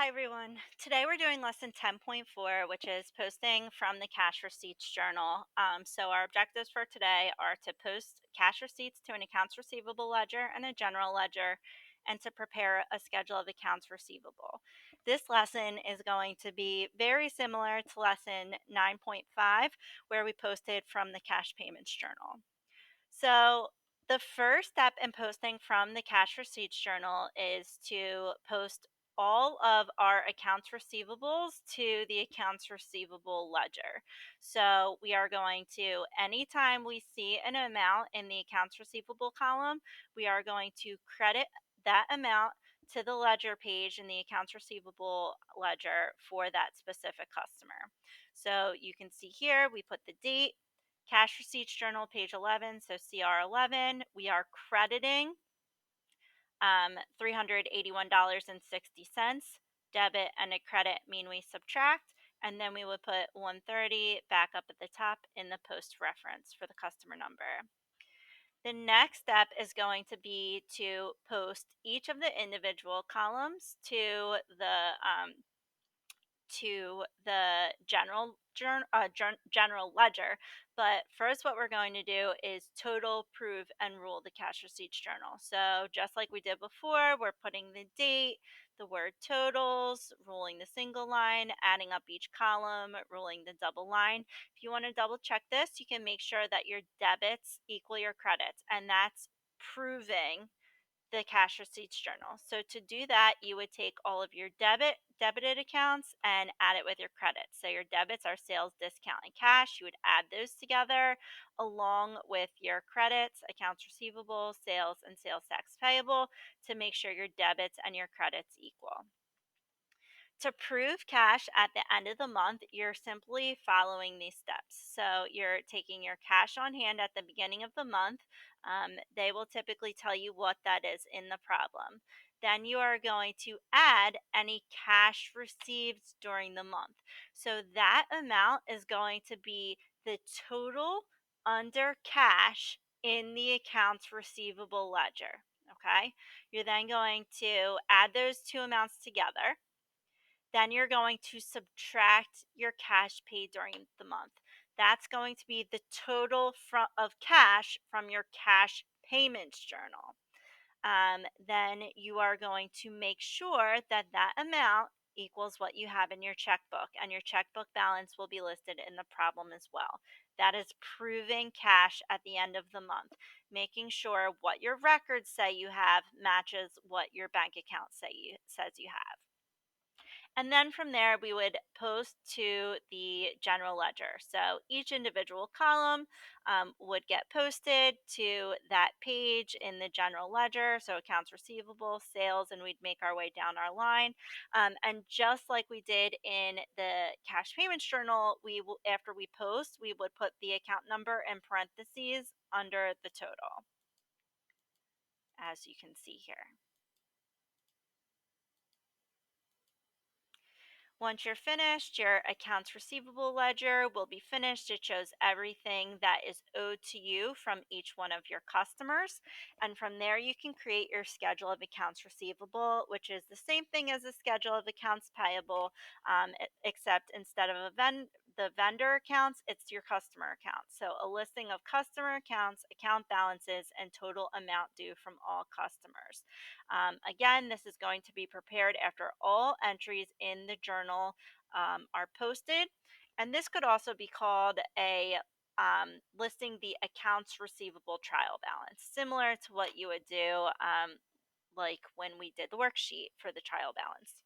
Hi everyone. Today we're doing lesson 10.4, which is posting from the cash receipts journal. So our objectives for today are to post cash receipts to an accounts receivable ledger and a general ledger, and to prepare a schedule of accounts receivable. This lesson is going to be very similar to lesson 9.5, where we posted from the cash payments journal. So, the first step in posting from the cash receipts journal is to post all of our accounts receivables to the accounts receivable ledger. So, we are going to, anytime we see an amount in the accounts receivable column, we are going to credit that amount to the ledger page in the accounts receivable ledger for that specific customer. So, you can see here we put the date. Cash Receipts Journal, page 11, so CR 11, we are crediting $381.60. Debit and a credit mean we subtract, and then we would put 130 back up at the top in the post reference for the customer number. The next step is going to be to post each of the individual columns to the general ledger. But first, what we're going to do is total, prove, and rule the cash receipts journal. So just like we did before, we're putting the date, the word totals, ruling the single line, adding up each column, ruling the double line. If you want to double check this, you can make sure that your debits equal your credits, and that's proving the cash receipts journal. So to do that, you would take all of your debited accounts and add it with your credits. So your debits are sales, discount, and cash. You would add those together along with your credits, accounts receivable, sales, and sales tax payable to make sure your debits and your credits equal. To prove cash at the end of the month, you're simply following these steps. So you're taking your cash on hand at the beginning of the month. They will typically tell you what that is in the problem. Then you are going to add any cash received during the month. So that amount is going to be the total under cash in the accounts receivable ledger. Okay. You're then going to add those two amounts together. Then you're going to subtract your cash paid during the month. That's going to be the total of cash from your cash payments journal. Then you are going to make sure that that amount equals what you have in your checkbook, and your checkbook balance will be listed in the problem as well. That is proving cash at the end of the month, making sure what your records say you have matches what your bank account says you have. And then from there, we would post to the general ledger. So each individual column would get posted to that page in the general ledger. So accounts receivable, sales, and we'd make our way down our line. And just like we did in the cash payments journal, after we post, we would put the account number in parentheses under the total, as you can see here. Once you're finished, your accounts receivable ledger will be finished. It shows everything that is owed to you from each one of your customers. And from there, you can create your schedule of accounts receivable, which is the same thing as a schedule of accounts payable, except instead of the vendor accounts, it's your customer accounts. So a listing of customer accounts, account balances, and total amount due from all customers. Again, this is going to be prepared after all entries in the journal are posted. And this could also be called a listing the accounts receivable trial balance, similar to what you would do like when we did the worksheet for the trial balance.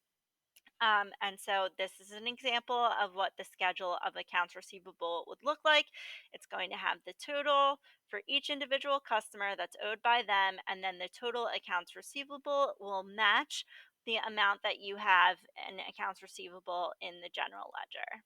And so this is an example of what the schedule of accounts receivable would look like. It's going to have the total for each individual customer that's owed by them, and then the total accounts receivable will match the amount that you have in accounts receivable in the general ledger.